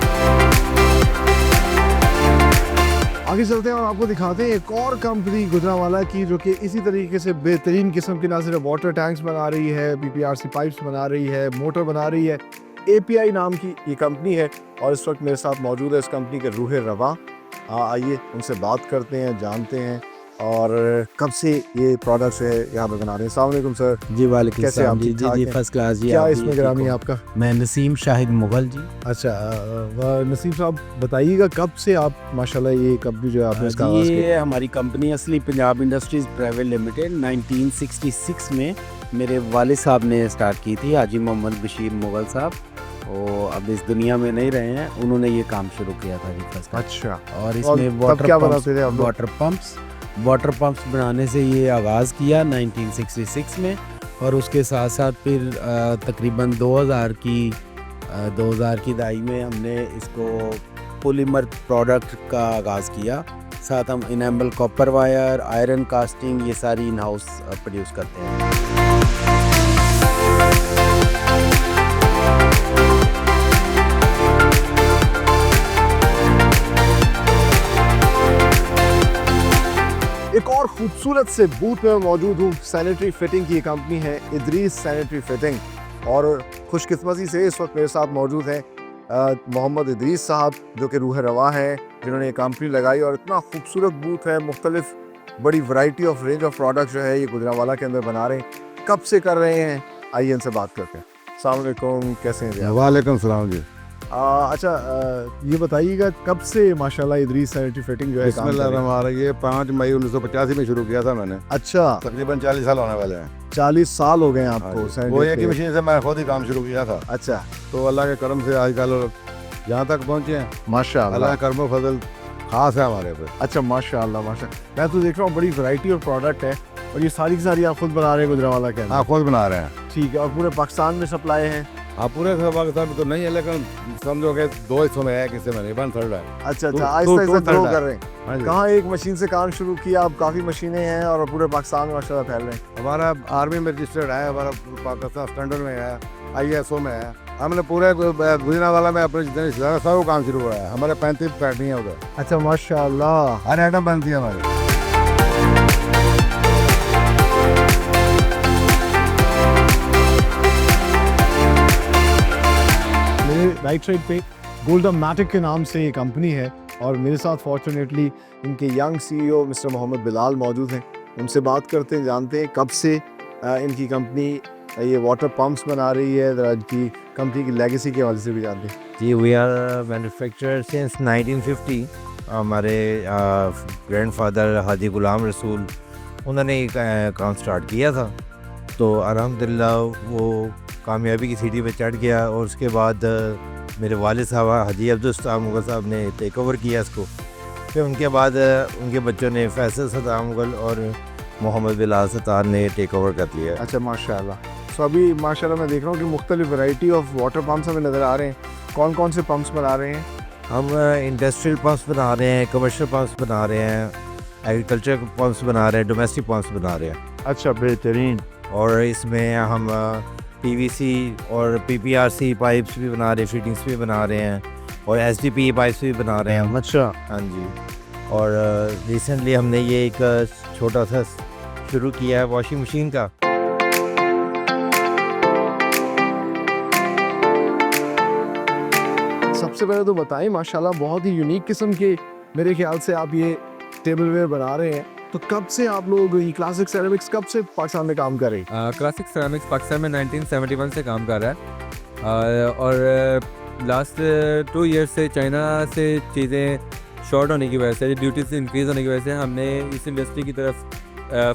आगे चलते हैं और आपको दिखाते हैं एक और कंपनी गुजरांवाला की जो कि इसी तरीके से बेहतरीन किस्म की ना सिर्फ वाटर टैंक्स बना रही है, PPRC पाइप्स बना रही है, मोटर बना रही है। API नाम की ये कंपनी है और इस वक्त मेरे साथ मौजूद है इस कंपनी के रूह रवा। आइए उनसे बात करते हैं, जानते हैं और कब से ये प्रोडक्ट्स है यहाँ पे बना रहे हैं। अस्सलाम वालेकुम सर। जी वालेकुम कैसे आप? जी जी फर्स्ट क्लास जी। क्या इसमें ग्रामी है आपका? मैं नसीम शाहिद मुगल जी। अच्छा नसीम साहब बताइएगा कब से आप माशाल्लाह ये कब भी जो है आपने इसका आगाज़ किया? ये हमारी कंपनी असली पंजाब इंडस्ट्रीज़ प्राइवेट लिमिटेड 1966 में मेरे वालिद साहब ने स्टार्ट की थी, हाजी मोहम्मद बशीर मुगल साहब। वो अब इस दुनिया में नहीं रहे हैं, उन्होंने ये काम शुरू किया था जी फर्स्ट। अच्छा। और इसमें तब क्या बनाते थे आप लोग? वाटर पंप्स बनाने से ये आगाज़ किया 1966 में, और उसके साथ साथ फिर तकरीबन 2000 की दहाई में हमने इसको पॉलीमर प्रोडक्ट का आगाज़ किया। साथ हम enable copper wire, iron casting, ये सारी इन हाउस प्रोड्यूस करते हैं। एक और खूबसूरत से बूथ में मौजूद हूँ। सैनिटरी फिटिंग की कंपनी है इदरीस सैनिटरी फिटिंग, और खुशकिस्मती से इस वक्त मेरे साथ मौजूद हैं मोहम्मद इदरीस साहब, जो कि रूह रवा है, जिन्होंने ये कंपनी लगाई। और इतना खूबसूरत बूथ है, मुख्तलिफ बड़ी variety of range of product जो है ये गुजरांवाला के अंदर बना रहे हैं। कब से कर रहे हैं, आइए इनसे बात करते हैं। अस्सलाम वालेकुम, कैसे हैं आप? वालेकुम सलाम जी। अच्छा, ये बताइएगा कब से माशाल्लाह इदरीस सैनिटरी फिटिंग जो है काम कर रहे हैं? हमारा ये 5 मई 1985 में शुरू किया था मैंने। अच्छा, तकरीबन 40 साल होने वाले हैं। 40 साल हो गए हैं आपको? वो एक ही मशीन से मैं खुद ही काम शुरू किया था। अच्छा, तो अल्लाह के करम से आजकल यहाँ तक पहुँचे हैं माशाल्लाह। अल्लाह का करम फजल खास है हमारे पे। अच्छा, माशाल्लाह माशाल्लाह। मैं तो देख रहा हूँ बड़ी वैरायटी ऑफ प्रोडक्ट है, और ये सारी की सारी आप खुद बना रहे हैं गुजरांवाला के अंदर? हाँ, खुद बना रहे हैं। ठीक है। और पूरे पाकिस्तान में सप्लाई है? हाँ, पूरे पाकिस्तान में तो नहीं है, लेकिन समझो कि 2 हिस्सों में है, किसी में नहीं, 1/3 है। अच्छा, आहिस्ता आहिस्ता ग्रो कर रहे हैं। कहाँ एक मशीन से काम शुरू किया, अब काफ़ी मशीनें हैं और पूरे पाकिस्तान में माशाल्लाह फैल रहे हैं। हमारा आर्मी में रजिस्टर्ड है, हमारा पाकिस्तान स्टैंडर्ड में है, ISO में है। हमने पूरे गुजरांवाला में अपने जितने सब काम शुरू किया है। हमारे 35 फैक्ट्री है उधर। अच्छा, माशाल्लाह। हर आइटम बनती है हमारी। राइट साइड पे गोल्डन मैटिक के नाम से ये कंपनी है, और मेरे साथ फॉर्चुनेटली इनके young CEO mister Mohammad Bilal मौजूद हैं। उनसे बात करते हैं, जानते हैं कब से इनकी कंपनी ये वाटर पंप्स बना रही है, ज़रा इनकी कंपनी की लेगेसी के हवाले से भी जानते हैं। जी, वी आर मैन्युफैक्चरर सिंस 1950। हमारे ग्रैंडफादर हाजी गुलाम रसूल, उन्होंने ये काम स्टार्ट किया था, तो अल्हम्दुलिल्लाह वो कामयाबी की सीढ़ी पे चढ़ गया। और उसके बाद मेरे वालिद साहब हाजी अब्दुल सत्तार मुगल साहब ने टेक ओवर किया इसको। फिर उनके बाद उनके बच्चों ने फैसल सत्तार मुगल और मोहम्मद बिलाल सत्तार ने टेक ओवर कर लिया। अच्छा, माशाल्लाह। सो अभी माशाल्लाह मैं देख रहा हूँ कि मुख्तलिफ वैरायटी ऑफ वाटर पंप्स हमें नज़र आ रहे हैं। कौन कौन से पंप्स बना रहे हैं? हम इंडस्ट्रियल पंप्स बना रहे हैं, कमर्शियल पंप्स बना रहे हैं, एग्रीकल्चर पंप्स बना रहे हैं, डोमेस्टिक पंप्स बना रहे हैं। अच्छा, बेहतरीन। और इसमें हम PVC और PPRC पाइप्स भी बना रहे हैं, फिटिंग्स भी बना रहे हैं, और SDP पाइप्स भी बना रहे हैं। अच्छा। हाँ जी। और रिसेंटली हमने ये एक छोटा सा शुरू किया है वॉशिंग मशीन का। सबसे पहले तो बताएं, माशाल्लाह बहुत ही यूनिक किस्म के मेरे ख्याल से आप ये टेबलवेयर बना रहे हैं। तो कब से आप लोग ये क्लासिक सेरामिक्स कब से पाकिस्तान में काम कर रहे हैं? क्लासिक सेरामिक्स पाकिस्तान में 1971 से काम कर रहा है, और लास्ट 2 ईयर से चाइना से चीज़ें शॉर्ट होने की वजह से, ड्यूटीज इंक्रीज होने की वजह से हमने इस इंडस्ट्री की तरफ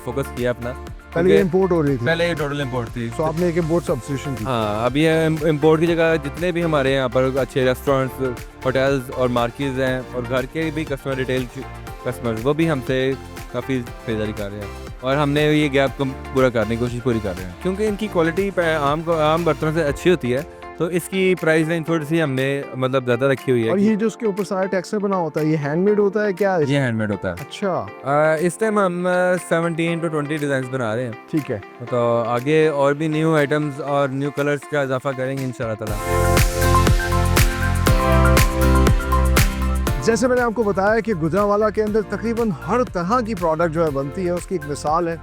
फोकस किया अपना। पहले इंपोर्ट हो रही थी? पहले ये टोटल इंपोर्ट थी। तो आपने एक इंपोर्ट सब्स्टिट्यूशन की? हाँ, अभी इंपोर्ट की जगह जितने भी हमारे यहाँ पर अच्छे रेस्टोरेंट्स, होटल्स और मार्केट्स हैं, और घर के भी कस्टमर, रिटेल कस्टमर, वो भी हमसे काफ़ी खरीदारी कर रहे हैं, और हमने ये गैप को पूरा करने की कोशिश पूरी कर रहे हैं, क्योंकि इनकी क्वालिटी आम बर्तनों से अच्छी होती है, तो इसकी प्राइस रेंज थोड़ी सी हमने मतलब ज़्यादा रखी हुई है। और ये जो उसके ऊपर सारा टेक्सचर बना होता है, ये हैंडमेड होता है क्या? ये हैंडमेड होता है। अच्छा। इस टाइम हम 17 to 20 डिज़ाइन बना रहे हैं। ठीक है। तो आगे और भी न्यू आइटम्स और न्यू कलर्स का इजाफा करेंगे इंशाल्लाह ताला। जैसे मैंने आपको बताया कि गुजरांवाला के अंदर तकरीबन हर तरह की प्रोडक्ट जो है बनती है, उसकी एक मिसाल है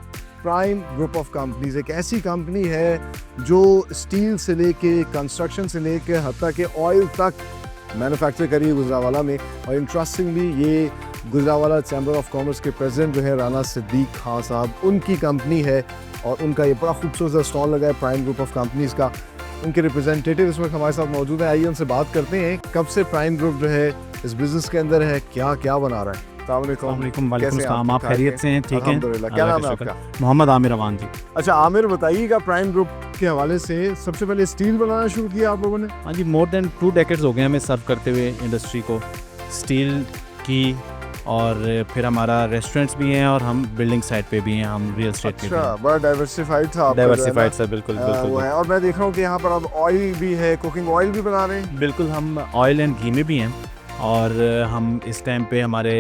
प्राइम ग्रुप ऑफ कंपनीज। एक ऐसी कंपनी है जो स्टील से लेके कंस्ट्रक्शन से लेके हत्ता के ऑयल तक मैन्युफैक्चर करी है गुजरांवाला में। और इंटरेस्टिंगली ये गुजरांवाला चैम्बर ऑफ कॉमर्स के प्रेसिडेंट जो है राना सिद्दीक खान साहब, उनकी कंपनी है, और उनका ये बड़ा खूबसूरत स्टॉल लगा है प्राइम ग्रुप ऑफ कंपनीज़ का। उनके रिप्रेजेंटेटिव इस वक्त हमारे साथ मौजूद है, आइए उनसे बात करते हैं कब से प्राइम ग्रुप जो है इस बिज़नेस के अंदर है, क्या क्या बना रहा है। वालेकुम सलाम, आप खैरियत से हैं? ठीक है, क्या नाम है आपका? मोहम्मद आमिर अवान जी। अच्छा, आमिर बताइएगा प्राइम ग्रुप के हवाले से सबसे पहले स्टील बनाना शुरू किया आप लोगों ने? हाँ जी, मोर देन 2 डेकेड्स हो गए हमें सर्व करते हुए इंडस्ट्री को, स्टील की। और फिर हमारा रेस्टोरेंट्स भी हैं और हम बिल्डिंग साइड पे भी हैं, हम रियल एस्टेट पे भी अच्छा, बड़ा डाइवर्सिफाइड था आपका, डाइवर्सिफाइड सर, बिल्कुल वो बिल्कुल है। और मैं देख रहा हूँ कि यहाँ पर अब ऑयल भी है, कुकिंग ऑयल भी बना रहे हैं। बिल्कुल, हम ऑयल एंड घी में भी हैं और हम इस टाइम पे हमारे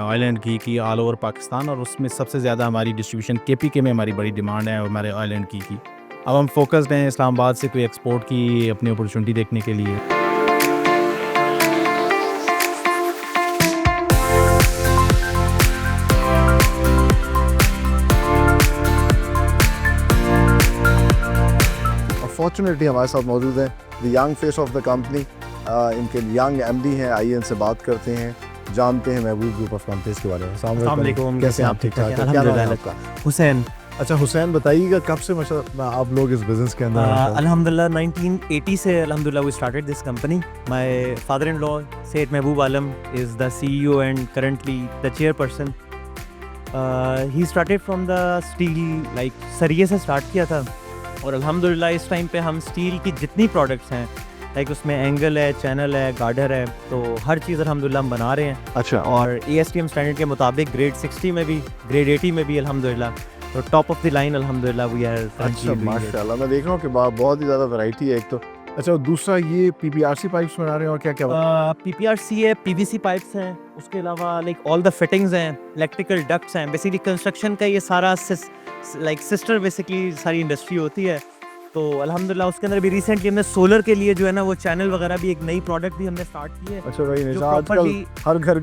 ऑयल एंड घी की ऑल ओवर पाकिस्तान, और उसमें सबसे ज़्यादा हमारी डिस्ट्रीब्यूशन KPK में हमारी बड़ी डिमांड है हमारे ऑयल एंड घी की। अब हम फोकस्ड हैं इस्लामाबाद से कोई एक्सपोर्ट की अपनी अपॉर्चुनिटी देखने के लिए। फॉर्चुनेटली हमारे साथ मौजूद है the young face of the company, इनके यंग MD हैं। आइए इनसे बात करते हैं, जानते हैं महबूब ग्रुप ऑफ कंपनीज के बारे में। अस्सलाम वालेकुम, कैसे आप? ठीक ठाक? क्या नाम है आपका? हुसैन। अच्छा हुसैन, बताइएगा कब से आप लोग इस बिजनेस के अंदर हैं? अल्हम्दुलिल्लाह 1980 से अल्हम्दुलिल्लाह we started this company. My father in law Sayyid Mehboob Alam is the CEO and currently the chairperson. He started from the steel, like सरिये से स्टार्ट किया था, और अल्हम्दुलिल्लाह इस टाइम पे हम स्टील की जितनी प्रोडक्ट्स हैं, लाइक उसमें एंगल है, चैनल है, गार्डर है, तो हर चीज़ अल्हम्दुलिल्लाह हम बना रहे हैं। अच्छा। और ASTM स्टैंडर्ड के मुताबिक ग्रेड 60 में भी, ग्रेड 80 में भी अल्हम्दुलिल्लाह, तो टॉप ऑफ द लाइन अल्हम्दुलिल्लाह वी आर। अच्छा, माशाल्लाह, मैं देख रहा हूँ कि बहुत ही ज़्यादा वैरायटी है एक तो। अच्छा, और दूसरा ये PPRC पाइप्स बना रहे हैं, और क्या क्या? PPRC है, PVC पाइप्स हैं, उसके अलावा लाइक ऑल द फिटिंग्स हैं, इलेक्ट्रिकल डक्ट्स हैं। बेसिकली कंस्ट्रक्शन का ये सारा लाइक सिस्टर बेसिकली सारी इंडस्ट्री होती है। तो अल्हम्दुलिल्लाह उसके अंदर भी रिसेंटली हमने सोलर के लिए जो है ना वो चैनल वगैरह भी एक नई प्रोडक्ट भी हमने स्टार्ट की है। अच्छा भाई, जो आजकल properly हर घर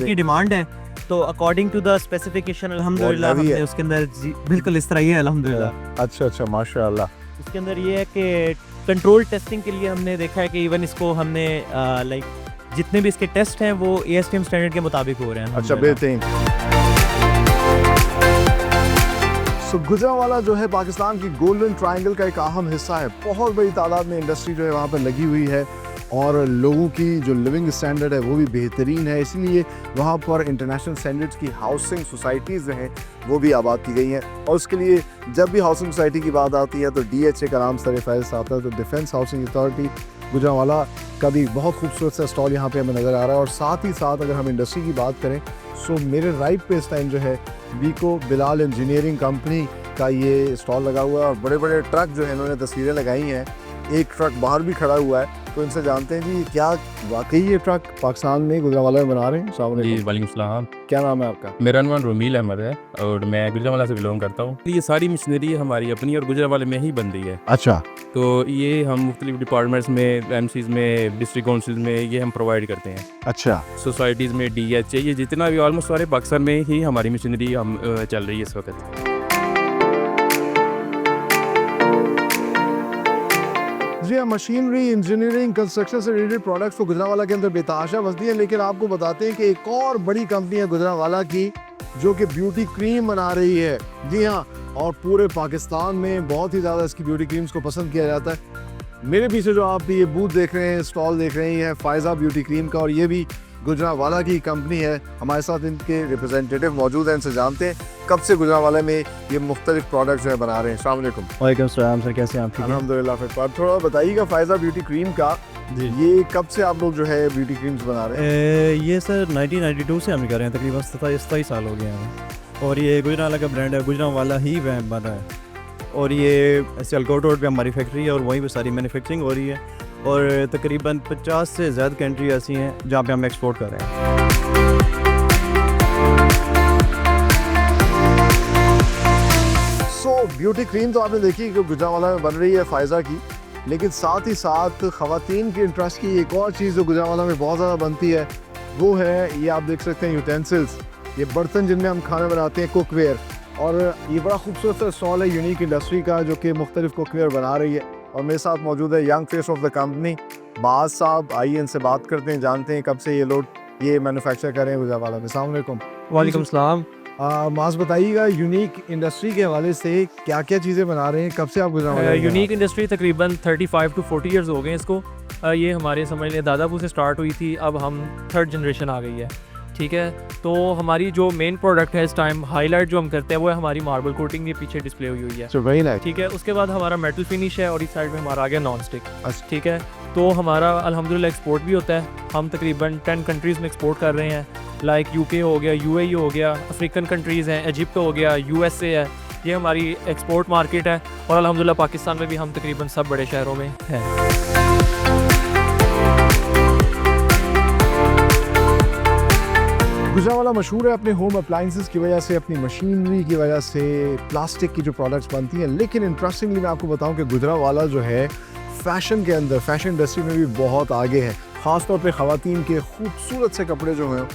की डिमांड है। तो अकॉर्डिंग टू द स्पेसिफिकेशन अल्हम्दुलिल्लाह हमने उसके अंदर बिल्कुल इस तरह ही है अल्हम्दुलिल्लाह। अच्छा अच्छा, माशाल्लाह। उसके अंदर ये है कि कंट्रोल टेस्टिंग के लिए हमने देखा है कि इवन इसको हमने लाइक जितने भी इसके टेस्ट हैं वो ASTM स्टैंडर्ड के मुताबिक हो रहे हैं। अच्छा, बेहतरीन। सो गुजरांवाला जो है पाकिस्तान की गोल्डन ट्रायंगल का एक अहम हिस्सा है। बहुत बड़ी तादाद में इंडस्ट्री जो है वहाँ पर लगी हुई है, और लोगों की जो लिविंग स्टैंडर्ड है वो भी बेहतरीन है। इसीलिए वहाँ पर इंटरनेशनल स्टैंडर्ड्स की हाउसिंग सोसाइटीज़ जो हैं वो भी आबाद की गई हैं। और उसके लिए जब भी हाउसिंग सोसाइटी की बात आती है तो DHA का नाम सर फहरिस्त आता है। तो डिफेंस हाउसिंग अथॉरिटी गुजरांवाला का भी बहुत खूबसूरत सा स्टॉल यहाँ पे हमें नज़र आ रहा है। और साथ ही साथ अगर हम इंडस्ट्री की बात करें, सो मेरे राइट पे इस टाइम जो है बीको बिलाल इंजीनियरिंग कंपनी का ये स्टॉल लगा हुआ है, और बड़े बड़े ट्रक जो है इन्होंने तस्वीरें लगाई हैं। एक ट्रक बाहर भी खड़ा हुआ है, तो इनसे जानते हैं जी क्या वाकई ये ट्रक पाकिस्तान में गुजरांवाला में बना रहे हैं? अस्सलाम वालेकुम। जी वालेकुम सलाम। क्या नाम है आपका? मेरा नाम रोमील अहमद है और मैं गुजरांवाला से बिलोंग करता हूँ। ये सारी मशीनरी हमारी अपनी और गुजरांवाले में ही बन रही है। अच्छा। तो ये हम मुख्तलिफ डिपार्टमेंट्स में, MCs में, डिस्ट्रिक्ट काउंसिल में ये हम प्रोवाइड करते हैं। अच्छा। सोसाइटीज़ में, DHA, ये जितना भी ऑलमोस्ट सारे पाकिस्तान में ही हमारी मशीनरी हम चल रही है इस वक्त। जी हाँ, मशीनरी, इंजीनियरिंग, कंस्ट्रक्शन से रिलेटेड प्रोडक्ट्स तो गुजरांवाला के अंदर बेतहाशा बसती है। लेकिन आपको बताते हैं कि एक और बड़ी कंपनी है गुजरांवाला की जो कि ब्यूटी क्रीम बना रही है। जी हाँ, और पूरे पाकिस्तान में बहुत ही ज़्यादा इसकी ब्यूटी क्रीम्स को पसंद किया जाता है। मेरे पीछे जो आप ये बूथ देख रहे हैं, स्टॉल देख रहे हैं, ये है फ़ायज़ा ब्यूटी क्रीम का, और ये भी गुजरांवाला की कंपनी है। हमारे साथ इनके रिप्रेजेंटेटिव मौजूद हैं, इनसे जानते हैं कब से गुजरांवाला में ये मुख्तलिफ प्रोडक्ट जो है बना रहे हैं। अस्सलाम वालेकुम। वालेकुम सलाम सर, कैसे हैं आप? ठीक है, अल्हम्दुलिल्लाह। फिर आप थोड़ा बताइएगा फ़ायज़ा ब्यूटी क्रीम का, ये कब से आप लोग जो है ब्यूटी क्रीम्स बना रहे हैं? ये सर 1992 से हम कर रहे हैं, तकरीबन 27 साल हो गए हैं। और ये गुजरांवाला का ब्रांड है, गुजरांवाला ही बन रहा है। और ये सियालकोट रोड पे हमारी फैक्ट्री है और वहीं पे सारी मैन्युफैक्चरिंग हो रही है। और तकरीबन 50 से ज़्यादा कंट्री ऐसी हैं जहाँ पे हम एक्सपोर्ट कर रहे हैं। ब्यूटी क्रीम तो आपने देखी कि गुजरांवाला में बन रही है फ़ायज़ा की, लेकिन साथ ही साथ ख़वातीन के इंटरेस्ट की एक और चीज़ जो गुजरांवाला में बहुत ज़्यादा बनती है वो है, ये आप देख सकते हैं यूटेंसिल्स, ये बर्तन जिनमें हम खाना बनाते हैं, कुकवेयर। और ये बड़ा खूबसूरत सा स्टॉल है यूनिक इंडस्ट्री का जो कि मुख्तलिफ कुकवेयर बना रही है। और मेरे साथ मौजूद है young face of the company बाज साहब। आइए इनसे बात करते हैं, जानते हैं कब से ये लोग ये मैन्युफैक्चर कर रहे हैं गुजरांवाला में। अस्सलाम वालेकुम। वालेकुम सलाम। माज बताइएगा यूनिक इंडस्ट्री के हवाले से क्या क्या चीज़ें बना रहे हैं, कब से आप गुजरांवाला? यूनिक इंडस्ट्री तकरीबन 35 to 40 ईयर्स हो गए इसको। ये हमारे समझ लें दादाबू से स्टार्ट हुई थी, अब हम 3rd जनरेशन आ गई है। ठीक है। तो हमारी जो मेन प्रोडक्ट है इस टाइम हाईलाइट जो हम करते हैं वो है हमारी मार्बल कोटिंग, ये पीछे डिस्प्ले हुई हुई है। So very nice. ठीक है। उसके बाद हमारा मेटल फिनिश है और इस साइड में हमारा आ गया नॉन स्टिक। ठीक है। तो हमारा अल्हम्दुलिल्लाह एक्सपोर्ट भी होता है, हम तकरीबन 10 कंट्रीज़ में एक्सपोर्ट कर रहे हैं, लाइक यूके हो गया, यूएई हो गया, अफ्रीकन कंट्रीज़ हैं, इजिप्ट हो गया, यूएसए है, ये हमारी एक्सपोर्ट मार्केट है। और अल्हम्दुलिल्लाह पाकिस्तान में भी हम तकरीबन सब बड़े शहरों में हैं। गुजरांवाला मशहूर है अपने होम अप्लाइंसेस की वजह से, अपनी मशीनरी की वजह से, प्लास्टिक की जो प्रोडक्ट्स बनती हैं। लेकिन इंटरेस्टिंगली मैं आपको बताऊं कि गुजरांवाला जो है फैशन के अंदर, फैशन इंडस्ट्री में भी बहुत आगे है। ख़ासतौर पे ख़वातीन के खूबसूरत से कपड़े जो हैं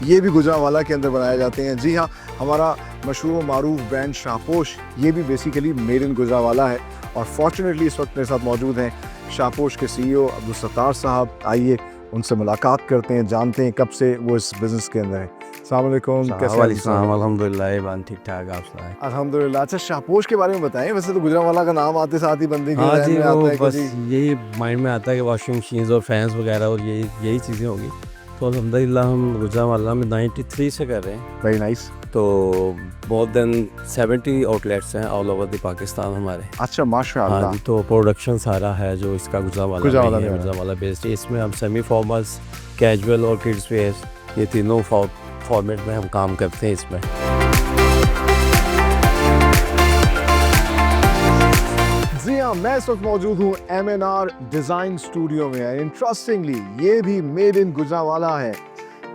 ये भी गुजरांवाला के अंदर बनाए जाते हैं। जी हाँ, हमारा मशहूर मारूफ ब्रांड शापोश ये भी बेसिकली मेड इन गुजरांवाला है। और फॉर्चुनेटली इस वक्त मेरे साथ मौजूद हैं शापोश के CEO अब्दुल सत्तार साहब। आइए उनसे मुलाकात करते हैं, जानते हैं कब से वो इस बिज़नेस के अंदर है। अस्सलाम वालेकुम, कैसे हैं? अल्हम्दुलिल्लाह, ठीक ठाक, आप सुनाएं? अल्हम्दुलिल्लाह। अच्छा, शापोश के बारे में बताएं। वैसे तो गुजरांवाला का नाम आते साथ ही बंदे के हाँ ज़हन जी, में वो आता है कि बस जी यही माइंड में आता है कि वॉशिंग मशीन्स और फैंस वगैरह और यही चीज़ें होगी। तो अल्हम्दुलिल्लाह हम गुजरांवाला में 93 से कर रहे हैं। Very nice. तो मोर देन 70 आउटलेट्स हैं ऑल ओवर द पाकिस्तान हमारे। अच्छा, माशाअल्लाह। हाँ जी, तो प्रोडक्शन सारा है जो इसका गुजरांवाला में है, गुजरांवाला बेस्ड। इसमें हम सेमी फॉर्मल्स, कैजुअल और किड्स वेयर, ये तीनों फॉर्मेट में हम काम करते हैं इसमें। जी हाँ, मैं इस वक्त मौजूद हूँ MNR डिज़ाइन स्टूडियो में। इंटरेस्टिंगली ये भी मेड इन गुजरांवाला है।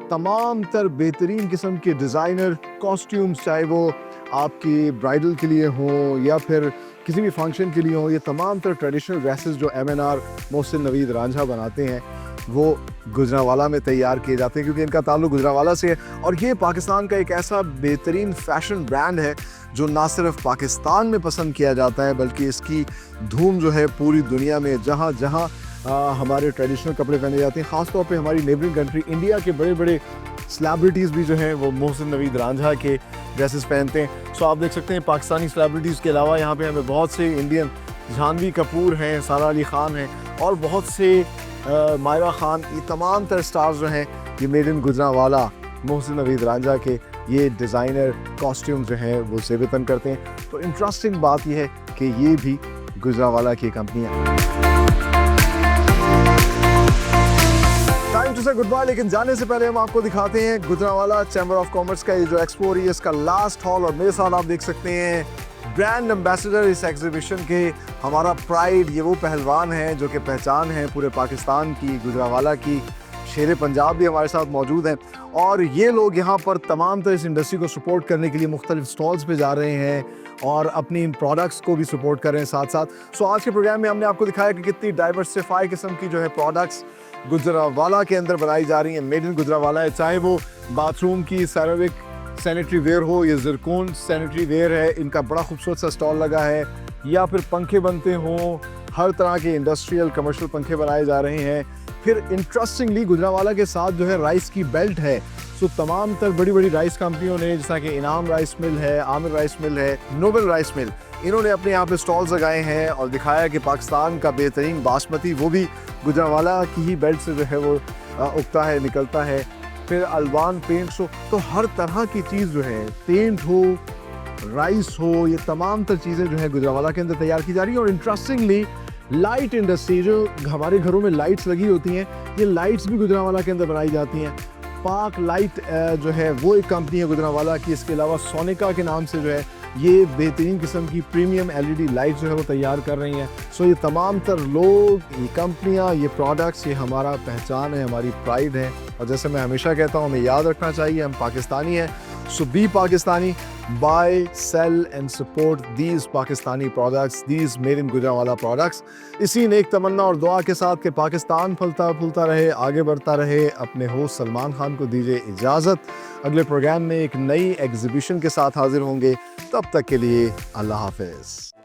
तमाम तर बेहतरीन किस्म के डिज़ाइनर कॉस्ट्यूम्स, चाहे वो आपकी ब्राइडल के लिए हों या फिर किसी भी फंक्शन के लिए हों, ये तमाम तर ट्रेडिशनल ड्रेसेस जो MNR मोहसिन नवीद रांझा बनाते हैं वो गुजरांवाला में तैयार किए जाते हैं, क्योंकि इनका ताल्लुक गुजरांवाला से है। और ये पाकिस्तान का एक ऐसा बेहतरीन फैशन ब्रांड है जो ना सिर्फ पाकिस्तान में पसंद किया जाता है, बल्कि इसकी धूम जो है पूरी दुनिया में, जहाँ जहाँ हमारे ट्रेडिशनल कपड़े पहने जाते हैं। ख़ासतौर पे हमारी नेबरिंग कंट्री इंडिया के बड़े बड़े सेलिब्रिटीज़ भी जो हैं वो मोहसिन नवीद रांझा के ड्रेसेस पहनते हैं। सो आप देख सकते हैं पाकिस्तानी सेलिब्रिटीज़ के अलावा यहाँ पे हमें बहुत से इंडियन, जानवी कपूर हैं, सारा अली ख़ान हैं और बहुत से मायरा ख़ान, ये तमाम तर स्टार्स जो हैं ये मेड इन गुजरांवाला मोहसिन नवीद रांझा के ये डिज़ाइनर कॉस्ट्यूम जो हैं वो ज़ेबतन करते हैं। तो इंटरेस्टिंग बात यह है कि ये भी गुजरांवाला की कंपनियाँ। टाइम टू से गुड बाय, लेकिन जाने से पहले हम आपको दिखाते हैं गुजरांवाला चैम्बर ऑफ कॉमर्स का ये जो एक्सपो हो रही है इसका लास्ट हॉल। और मेरे साथ आप देख सकते हैं ब्रांड एम्बेसडर इस एग्जीबिशन के, हमारा प्राइड, ये वो पहलवान हैं जो कि पहचान है पूरे पाकिस्तान की, गुजरांवाला की। शेर पंजाब भी हमारे साथ मौजूद हैं और ये लोग यहाँ पर तमाम तरह इस इंडस्ट्री को सपोर्ट करने के लिए मुख्तलिफ स्टॉल्स पे जा रहे हैं और अपनी इन प्रोडक्ट्स को भी सपोर्ट कर रहे हैं साथ साथ। सो आज के प्रोग्राम में हमने आपको दिखाया कि कितनी डाइवर्सिफाई किस्म की जो है प्रोडक्ट्स गुजरांवाला के अंदर बनाई जा रही हैं, मेड इन गुजरांवाला है। चाहे वो बाथरूम की सेरामिक सैनिटरी वेयर हो, ये ज़िरकोन सैनिटरी वेयर है, इनका बड़ा खूबसूरत सा स्टॉल लगा है, या फिर पंखे बनते हों, हर तरह के इंडस्ट्रियल कमर्शियल पंखे बनाए जा रहे हैं। फिर इंटरेस्टिंगली गुजरांवाला के साथ जो है राइस की बेल्ट है। सो तमाम तर बड़ी बड़ी राइस कंपनियों ने, जैसा कि इनाम राइस मिल है, आमिर राइस मिल है, नोबल राइस मिल, इन्होंने अपने यहाँ पे स्टॉल्स लगाए हैं और दिखाया कि पाकिस्तान का बेहतरीन बासमती वो भी गुजरांवाला की ही बेल्ट से जो है वो उगता है, निकलता है। फिर अल्वान पेंट्स हो, तो हर तरह की चीज़ जो है, पेंट हो, राइस हो, ये तमाम तर चीज़ें जो है गुजरांवाला के अंदर तैयार की जा रही है। और इंटरेस्टिंगली लाइट इंडस्ट्री, जो हमारे घरों में लाइट्स लगी होती हैं, ये लाइट्स भी गुजरांवाला के अंदर बनाई जाती हैं। पाक लाइट जो है वो एक कंपनी है गुजरांवाला की। इसके अलावा सोनिका के नाम से जो है ये बेहतरीन किस्म की प्रीमियम LED लाइट जो है वो तैयार कर रही हैं। सो ये तमाम तर लोग, ये कंपनियां, ये प्रोडक्ट्स, ये हमारा पहचान है, हमारी प्राइड है। और जैसे मैं हमेशा कहता हूँ, हमें याद रखना चाहिए हम पाकिस्तानी हैं। So be Pakistani, buy, sell and support these Pakistani products, these made in Gujranwala products। इसी नेक तमन्ना और दुआ के साथ कि पाकिस्तान फलता फूलता रहे, आगे बढ़ता रहे। अपने होस्ट सलमान खान को दीजिए इजाज़त। अगले प्रोग्राम में एक नई एग्जीबिशन के साथ हाजिर होंगे, तब तक के लिए अल्लाह हाफिज़।